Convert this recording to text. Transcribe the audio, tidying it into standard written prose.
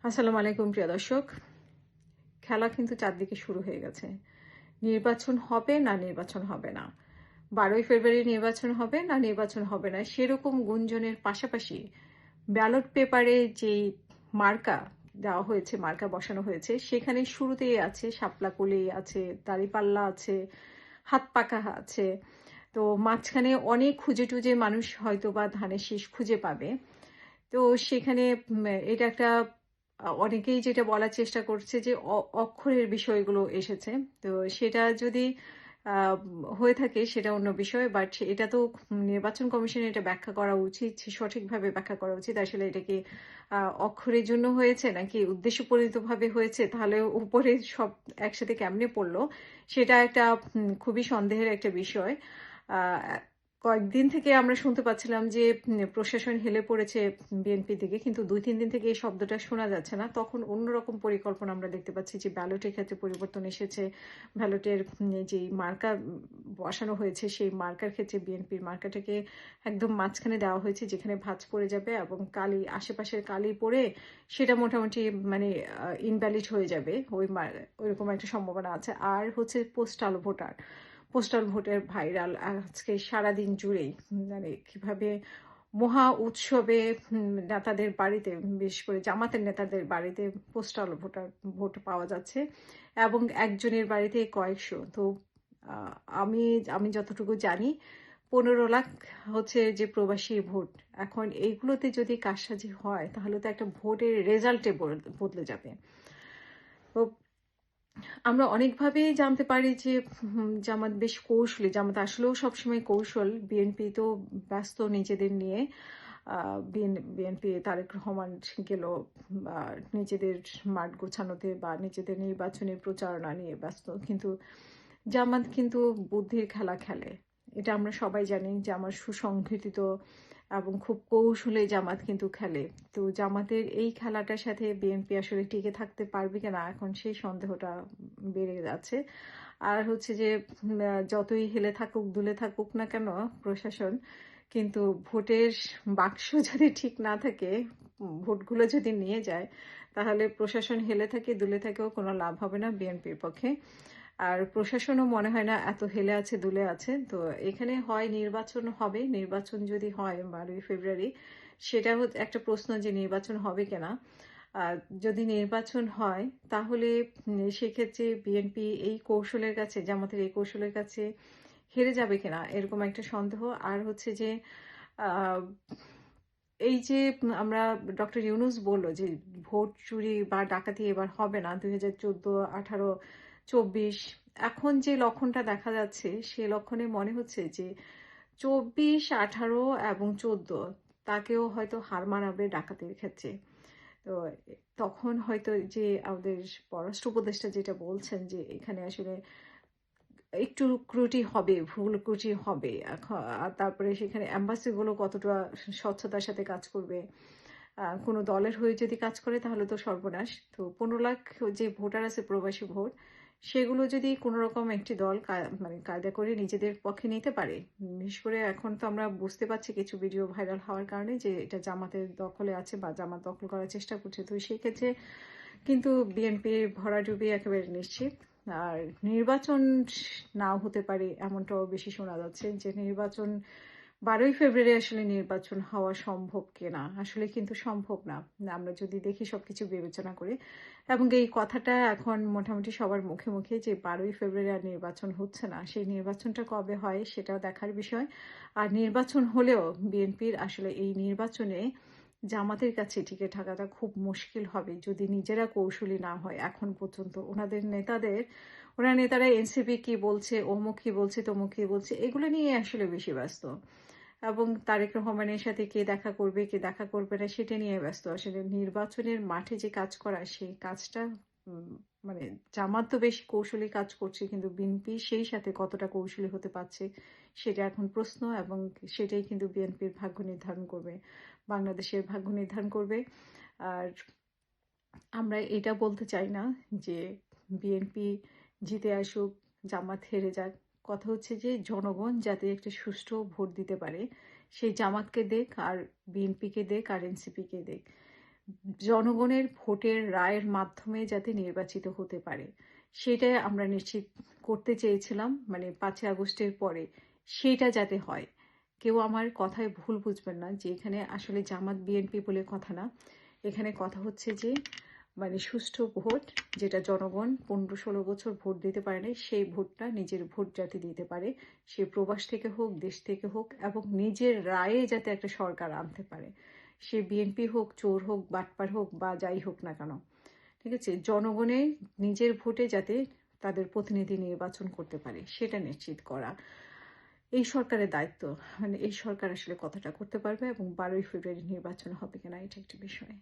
আসসালামু আলাইকুম প্রিয় দর্শক। খেলা কিন্তু চারদিকে শুরু হয়ে গেছে। নির্বাচন হবে না নির্বাচন হবে না। ১২ই ফেব্রুয়ারি নির্বাচন হবে না নির্বাচন হবে না। সেরকম গুঞ্জনের পাশাপাশি ব্যালট পেপারে যেই মার্কা দেওয়া হয়েছে, মার্কা বসানো হয়েছে, সেখানে শুরুতেই আছে শাপলা কলি আছে, দাঁড়িপাল্লা আছে, হাত পাকা আছে। তো মাঝখানে অনেক খুঁজে টুজে মানুষ হয়তোবা ধানের শীষ খুঁজে পাবে। তো সেখানে এটা একটা অনেকেই যেটা বলার চেষ্টা করছে যে অক্ষরের বিষয়গুলো এসেছে। তো সেটা যদি আ হয়ে থাকে সেটা অন্য বিষয়। বাট এটা তো নির্বাচন কমিশনের এটা ব্যাখ্যা করা উচিত, সঠিকভাবে ব্যাখ্যা করা উচিত। আসলে এটা কি অক্ষরের জন্য হয়েছে নাকি উদ্দেশ্যপ্রণীতভাবে হয়েছে? তাহলে উপরে সব একসাথে কেমনে পড়লো? সেটা একটা খুবই সন্দেহের একটা বিষয়। আ কয়েকদিন থেকে আমরা শুনতে পাচ্ছিলাম যে প্রশাসন হেলে পড়েছে বিএনপির দিকে। কিন্তু ২-৩ দিন থেকে এই শব্দটা শোনা যাচ্ছে না। তখন অন্যরকম পরিকল্পনা আমরা দেখতে পাচ্ছি যে ব্যালটের ক্ষেত্রে পরিবর্তন এসেছে। ব্যালটের যেই মার্কা বসানো হয়েছে সেই মার্কার ক্ষেত্রে বিএনপির মার্কাটাকে একদম মাঝখানে দেওয়া হয়েছে যেখানে ভাঁজ পড়ে যাবে এবং কালি আশেপাশের কালি পড়ে সেটা মোটামুটি মানে ইনভ্যালিড হয়ে যাবে। ওইরকম একটা সম্ভাবনা আছে। আর হচ্ছে পোস্টাল ভোটের ভাইরাল আজকে সারাদিন জুড়েই মানে কিভাবে মহা উৎসবে নেতাদের বাড়িতে বিশেষ করে জামাতের নেতাদের বাড়িতে ভোট পাওয়া যাচ্ছে এবং একজনের বাড়িতে কয়েকশো। তো আহ, আমি আমি যতটুকু জানি ১৫ লাখ হচ্ছে যে প্রবাসী ভোট। এখন এইগুলোতে যদি কারসাজি হয় তাহলে তো একটা ভোটের রেজাল্টে বদলে যাবে। তো আমরা অনেকভাবেই জানতে পারি যে জামাত বেশ কৌশলী। জামাত আসলেও সবসময় কৌশল। বিএনপি তো ব্যস্ত নিজেদের নিয়ে। বিএনপি তারেক রহমান গেল নিজেদের মাঠ গোছানোতে বা নিজেদের নির্বাচনী প্রচারণা নিয়ে ব্যস্ত। কিন্তু জামাত কিন্তু বুদ্ধির খেলা খেলে। এটা আমরা সবাই জানি যে আমার সুসংগঠিত এবং খুব কৌশলে জামাত কিন্তু খেলে। তো জামাতের এই খেলাটার সাথে বিএনপি আসলে টিকে থাকতে পারবে কিনা এখন সেই সন্দেহটা বেড়ে যাচ্ছে। আর হচ্ছে যে যতই হেলে থাকুক দুলে থাকুক না কেন প্রশাসন, কিন্তু ভোটের বাক্স যদি ঠিক না থাকে, ভোটগুলো যদি নিয়ে যায়, তাহলে প্রশাসন হেলে থাকে দুলে থাকেও কোনো লাভ হবে না বিএনপির পক্ষে। আর প্রশাসনও মনে হয় না এত হেলে আছে দুলে আছে। তো এখানে হয় নির্বাচন হবে। নির্বাচন যদি হয় ১২ই ফেব্রুয়ারি, সেটা হচ্ছে একটা প্রশ্ন যে নির্বাচন হবে কিনা। আর যদি নির্বাচন হয় তাহলে সেক্ষেত্রে বিএনপি এই কৌশলের কাছে, জামাতের এই কৌশলের কাছে হেরে যাবে কিনা এরকম একটা সন্দেহ। আর হচ্ছে যে আহ, এই যে আমরা ডক্টর ইউনুস বলল যে ভোট চুরি বা ডাকাতি এবার হবে না ২০১৪, ১৮, ২৪। এখন যে লক্ষণটা দেখা যাচ্ছে সে লক্ষণে মনে হচ্ছে যে ২৪, ১৮ এবং ১৪ তাকেও হয়তো হার মানাবে ডাকাতির ক্ষেত্রে। তো তখন হয়তো যে আমাদের পররাষ্ট্র উপদেষ্টা যেটা বলছেন যে এখানে আসলে একটু ত্রুটি হবে, ভুল ত্রুটি হবে। আর তারপরে সেখানে এম্বাসিগুলো কতটা স্বচ্ছতার সাথে কাজ করবে। কোনো দলের হয়ে যদি কাজ করে তাহলে তো সর্বনাশ। তো ১৫ লাখ যে ভোটার আছে প্রবাসী ভোট, সেগুলো যদি কোনো রকম একটি দল মানে কায়দা করে নিজেদের পক্ষে নিতে পারে। বিশেষ করে এখন তো আমরা বুঝতে পারছি কিছু ভিডিও ভাইরাল হওয়ার কারণে যে এটা জামাতের দখলে আছে বা জামাত দখল করার চেষ্টা করছে। তো সেই ক্ষেত্রে কিন্তু বিএনপির ভরাডুবি একেবারে নিশ্চিত। আর নির্বাচন নাও হতে পারে এমনটাও বেশি শোনা যাচ্ছে যে নির্বাচন ১২ই ফেব্রুয়ারি আসলে নির্বাচন হওয়া সম্ভব কিনা। আসলে কিন্তু সম্ভব না আমরা যদি দেখি সবকিছু বিবেচনা করে। এবং এই কথাটা এখন মোটামুটি সবার মুখে মুখে যে ১২ই ফেব্রুয়ারি আর নির্বাচন হচ্ছে না, সেই নির্বাচনটা কবে হয় সেটাও দেখার বিষয়। আর নির্বাচন হলেও বিএনপির আসলে এই নির্বাচনে জামাতের কাছে টিকে থাকাটা খুব মুশকিল হবে যদি নিজেরা কৌশলী না হয়। এখন পর্যন্ত ওনার নেতারা এনসিপি কি বলছে, অমুক কি বলছে, তমুক কি বলছে, এগুলো নিয়ে আসলে বেশি ব্যস্ত। এবং তারেক রহমানের সাথে কে দেখা করবে কে দেখা করবে না সেটা নিয়ে ব্যস্ত। আসলে নির্বাচনের মাঠে যে কাজ করা সেই কাজটা মানে জামাত তো বেশ কৌশলী কাজ করছে, কিন্তু বিএনপি সেই সাথে কতটা কৌশলী হতে পারছে সেটা এখন প্রশ্ন। এবং সেটাই কিন্তু বিএনপির ভাগ্য নির্ধারণ করবে, বাংলাদেশের ভাগ্য নির্ধারণ করবে। আর আমরা এটা বলতে চাই না যে বিএনপি জিতে আসুক, জামাত হেরে যাক। কথা হচ্ছে যে জনগণ যাতে একটা সুষ্ঠু ভোট দিতে পারে, সেই জামাতকে দেখ আর বিএনপিকে দেখ আর এনসিপিকে দেখ। জনগণের ভোটের রায়ের মাধ্যমে যাতে নির্বাচিত হতে পারে, সেটাই আমরা নিশ্চিত করতে চেয়েছিলাম, মানে 5ই আগস্টের পরে সেটা যাতে হয়। কেউ আমার কথায় ভুল বুঝবেন না যে এখানে আসলে জামাত বিএনপি বলে কথা না। এখানে কথা হচ্ছে যে মানে সুষ্ঠু ভোট, যেটা জনগণ 15-16 বছর ভোট দিতে পারে নাই, সেই ভোটটা নিজের ভোট যাতে দিতে পারে, সে প্রবাস থেকে হোক, দেশ থেকে হোক, এবং নিজের রায়ে যাতে একটা সরকার আনতে পারে, সে বিএনপি হোক, চোর হোক, বাটপার হোক, বা যাই হোক না কেন, ঠিক আছে, জনগণের নিজের ভোটে যাতে তাদের প্রতিনিধি নির্বাচন করতে পারে সেটা নিশ্চিত করা এই সরকারের দায়িত্ব। মানে এই সরকার আসলে কথাটা করতে পারবে, এবং 12ই ফেব্রুয়ারি নির্বাচন হবে কিনা এটা একটা বিষয়।